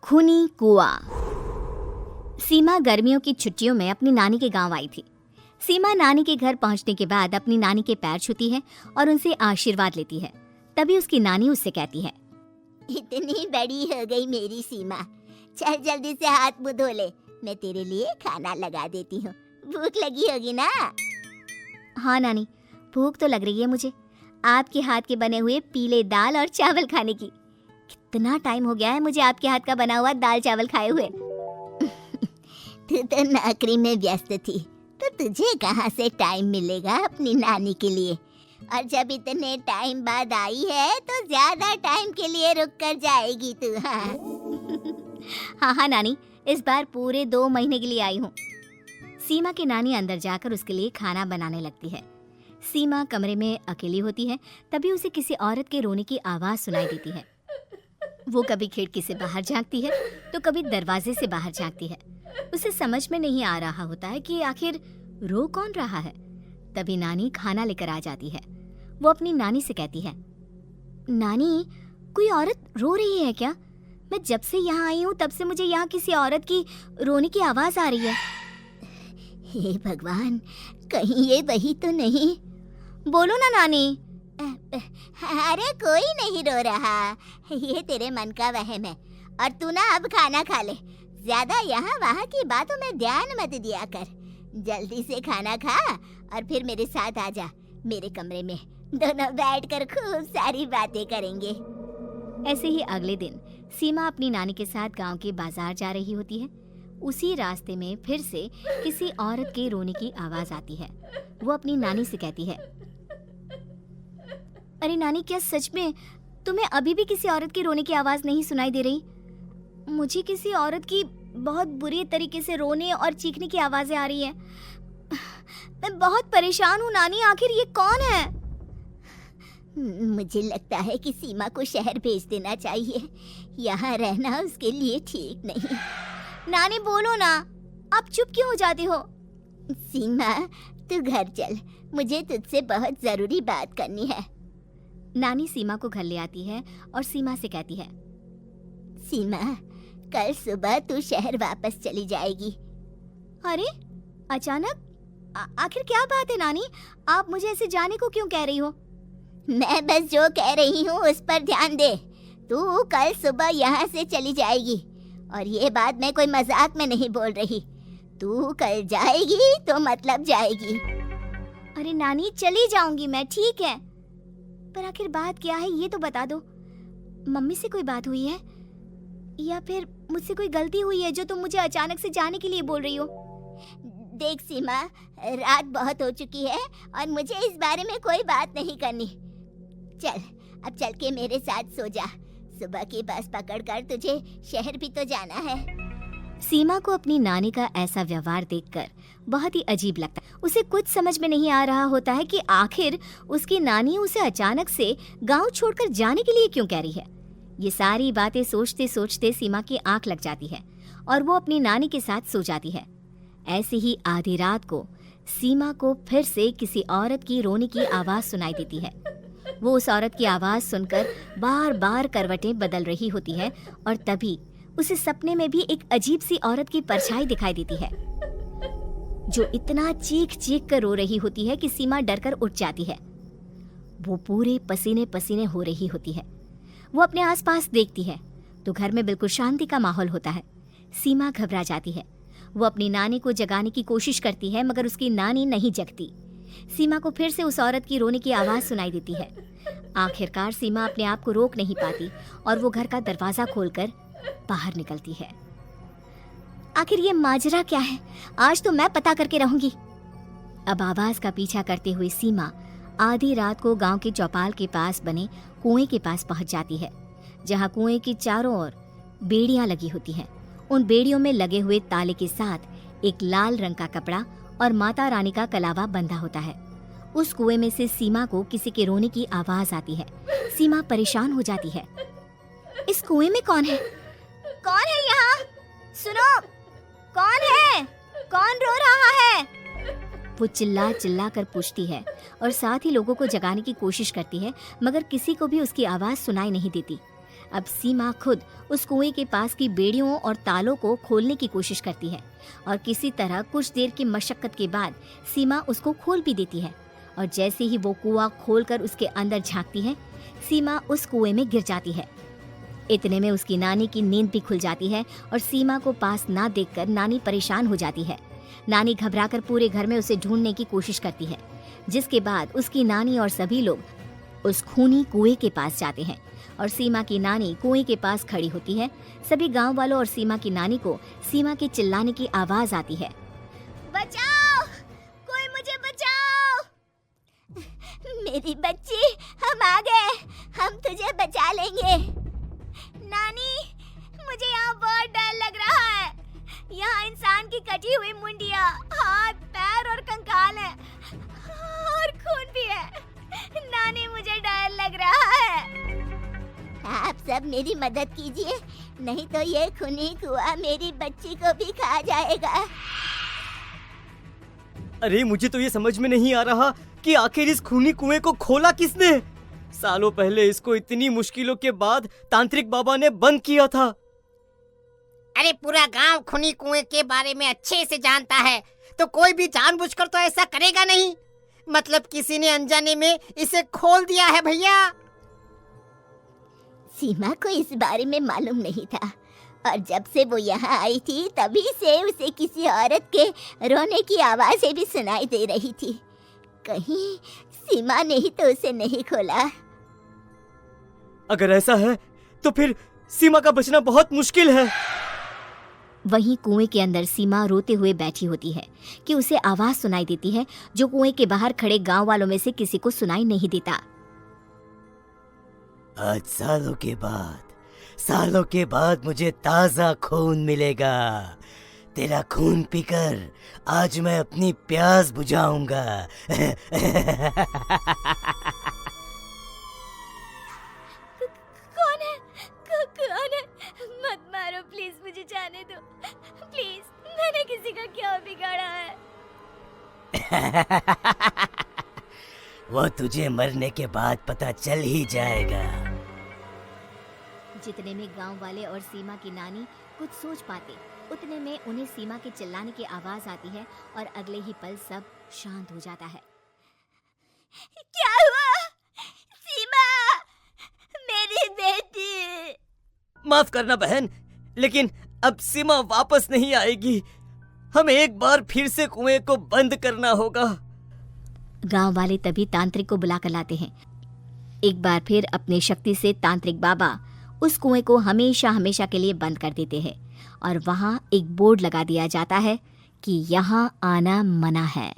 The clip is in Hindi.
खूनी कुआं। सीमा गर्मियों की छुट्टियों में अपनी नानी के गांव आई थी। सीमा नानी के घर पहुंचने के बाद अपनी नानी के पैर छूती है और उनसे आशीर्वाद लेती है। तभी उसकी नानी उससे कहती है, इतनी बड़ी हो गई मेरी सीमा, चल जल्दी से हाथ मुंह धो ले, मैं तेरे लिए खाना लगा देती हूँ। भूख लगी होगी ना? हाँ नानी, भूख तो लग रही है मुझे, आपके हाथ के बने हुए पीले दाल और चावल खाने की। कितना टाइम हो गया है मुझे आपके हाथ का बना हुआ दाल चावल खाए हुए। तू तो नौकरी में व्यस्त थी, तो तुझे कहाँ से टाइम मिलेगा अपनी नानी के लिए? और जब इतने टाइम बाद आई है तो ज्यादा टाइम के लिए रुक कर जाएगी तू। हाँ नानी, इस बार पूरे 2 महीने के लिए आई हूँ। सीमा की नानी अंदर जाकर उसके लिए खाना बनाने लगती है। सीमा कमरे में अकेली होती है, तभी उसे किसी औरत के रोने की आवाज़ सुनाई देती है। वो कभी खिड़की से बाहर झांकती है तो कभी दरवाजे से बाहर झांकती है। उसे समझ में नहीं आ रहा होता है कि आखिर रो कौन रहा है। तभी नानी खाना लेकर आ जाती है। वो अपनी नानी से कहती है, नानी, कोई औरत रो रही है क्या? मैं जब से यहाँ आई हूँ तब से मुझे यहाँ किसी औरत की रोने की आवाज़ आ रही है। हे भगवान, कहीं ये वही तो नहीं? बोलो ना नानी। अरे कोई नहीं रो रहा, ये तेरे मन का वहम है। और तू ना अब खाना खा ले, ज्यादा यहाँ वहाँ की बातों में ध्यान मत दिया कर। जल्दी से खाना खा और फिर मेरे साथ आ जा मेरे कमरे में, दोनों बैठकर खूब सारी बातें करेंगे। ऐसे ही अगले दिन सीमा अपनी नानी के साथ गांव के बाजार जा रही होती है। उसी रास्ते में फिर से किसी औरत के रोने की आवाज आती है। वो अपनी नानी से कहती है, अरे नानी, क्या सच में तुम्हें अभी भी किसी औरत की रोने की आवाज नहीं सुनाई दे रही? मुझे किसी औरत की बहुत बुरी तरीके से रोने और चीखने की आवाजें आ रही हैं। मैं बहुत परेशान हूँ नानी, आखिर ये कौन है? मुझे लगता है कि सीमा को शहर भेज देना चाहिए, यहाँ रहना उसके लिए ठीक नहीं। नानी बोलो ना, आप चुप क्यों हो जाती हो? सीमा, तू घर चल, मुझे तुझसे बहुत जरूरी बात करनी है। नानी सीमा को घर ले आती है और सीमा से कहती है, सीमा, कल सुबह तू शहर वापस चली जाएगी। अरे अचानक? आखिर क्या बात है नानी, आप मुझे ऐसे जाने को क्यों कह रही हो? मैं बस जो कह रही हूँ उस पर ध्यान दे। तू कल सुबह यहाँ से चली जाएगी, और ये बात मैं कोई मजाक में नहीं बोल रही। तू कल जाएगी तो मतलब जाएगी। अरे नानी, चली जाऊंगी मैं, ठीक है, पर आखिर बात क्या है ये तो बता दो। मम्मी से कोई बात हुई है या फिर मुझसे कोई गलती हुई है जो तुम मुझे अचानक से जाने के लिए बोल रही हो? देख सीमा, रात बहुत हो चुकी है और मुझे इस बारे में कोई बात नहीं करनी। चल, अब चल के मेरे साथ सो जा, सुबह की बस पकड़कर तुझे शहर भी तो जाना है। सीमा को अपनी नानी का ऐसा व्यवहार देखकर बहुत ही अजीब लगता है। उसे कुछ समझ में नहीं आ रहा होता है कि आखिर उसकी नानी उसे अचानक से गांव छोड़कर जाने के लिए क्यों कह रही है। ये सारी बातें सोचते सोचते सीमा की आंख लग जाती है और वो अपनी नानी के साथ सो जाती है। ऐसे ही आधी रात को सीमा को फिर से किसी औरत की रोने की आवाज सुनाई देती है। वो उस औरत की आवाज सुनकर बार बार करवटें बदल रही होती है और तभी उसे सपने में भी एक अजीब सी औरत की परछाई दिखाई देती है, जो इतना चीख चीख कर रो रही होती है कि सीमा डरकर उठ जाती है। वो पूरे पसीने पसीने हो रही होती है। वो अपने आसपास देखती है तो घर में बिल्कुल शांति का माहौल होता है। सीमा घबरा जाती है। वो अपनी नानी को जगाने की कोशिश करती है, मगर उसकी नानी नहीं जगती। सीमा को फिर से उस औरत की रोने की आवाज सुनाई देती है। आखिरकार सीमा अपने आप को रोक नहीं पाती और वो घर का दरवाजा खोलकर बाहर निकलती है। आखिर ये माजरा क्या है, आज तो मैं पता करके रहूंगी। अब आवाज का पीछा करते हुए सीमा आधी रात को गांव के चौपाल के पास बने कुएं के पास पहुंच जाती है, जहां कुएं की चारों ओर बेड़ियां लगी होती हैं। उन बेड़ियों में लगे हुए ताले के साथ एक लाल रंग का कपड़ा और माता रानी का कलावा बंधा होता है। उस कुएं में से सीमा को किसी के रोने की आवाज आती है। सीमा परेशान हो जाती है। इस कुएं में कौन है? कौन है यहाँ? सुनो, कौन है? कौन रो रहा है? वो चिल्ला चिल्ला कर पूछती है और साथ ही लोगों को जगाने की कोशिश करती है, मगर किसी को भी उसकी आवाज सुनाई नहीं देती। अब सीमा खुद उस कुएं के पास की बेड़ियों और तालों को खोलने की कोशिश करती है और किसी तरह कुछ देर की मशक्कत के बाद सीमा उसको खोल भी देती है। और जैसे ही वो कुआं खोलकर उसके अंदर झांकती है, सीमा उस कुएं में गिर जाती है। इतने में उसकी नानी की नींद भी खुल जाती है और सीमा को पास ना देखकर नानी परेशान हो जाती है। नानी घबराकर पूरे घर में उसे ढूंढने की कोशिश करती है, जिसके बाद उसकी नानी और सभी लोग उस खूनी कुएं के पास जाते हैं और सीमा की नानी कुएं के पास खड़ी होती है। सभी गांव वालों और सीमा की नानी को सीमा के चिल्लाने की आवाज आती है, बचाओ, कोई मुझे बचाओ। मेरी बच्ची, हम आ गए, हम तुझे बचा लेंगे। नानी, मुझे यहाँ बहुत डर लग रहा है। यहाँ इंसान की कटी हुई मुंडिया, हाथ, पैर और कंकाल है और खून भी है। नानी, मुझे डर लग रहा है। आप सब मेरी मदद कीजिए, नहीं तो ये खूनी कुआं मेरी बच्ची को भी खा जाएगा। अरे मुझे तो ये समझ में नहीं आ रहा कि आखिर इस खूनी कुएं को खोला किसने। सालों पहले इसको इतनी मुश्किलों के बाद तांत्रिक बाबा ने बंद किया था। अरे पूरा गांव खूनी कुएं के बारे में अच्छे से जानता है, तो कोई भी जानबूझकर तो ऐसा करेगा नहीं। मतलब किसी ने अनजाने में इसे खोल दिया है भैया। सीमा को इस बारे में मालूम नहीं था और जब से वो यहाँ आई थी तभी से उसे किसी औरत के रोने की आवाज़ें भी सुनाई दे रही थी। कहीं सीमा ने ही तो उसे नहीं खोला। अगर ऐसा है तो फिर सीमा का बचना बहुत मुश्किल है। वहीं कुएं के अंदर सीमा रोते हुए बैठी होती है कि उसे आवाज सुनाई देती है जो कुएं के बाहर खड़े गांव वालों में से किसी को सुनाई नहीं देता। आज सालों के बाद मुझे ताजा खून मिलेगा। तेरा खून पीकर आज मैं अपनी प्यास बुझाऊंगा। कौन है? कौन है? मत मारो प्लीज, मुझे जाने दो प्लीज। मैंने किसी का क्या बिगाड़ा है? वो तुझे मरने के बाद पता चल ही जाएगा। जितने में गांव वाले और सीमा की नानी कुछ सोच पाते, उतने में उन्हें सीमा के चिल्लाने की आवाज आती है और अगले ही पल सब शांत हो जाता है। क्या हुआ? सीमा, मेरी बेटी। माफ करना बहन, लेकिन अब सीमा वापस नहीं आएगी। हमें एक बार फिर से कुएं को बंद करना होगा। गांव वाले तभी तांत्रिक को बुलाकर लाते हैं। एक बार फिर अपनी शक्ति से तांत्रिक बाबा उस कुएं को हमेशा हमेशा के लिए बंद कर देते हैं और वहां एक बोर्ड लगा दिया जाता है कि यहाँ आना मना है।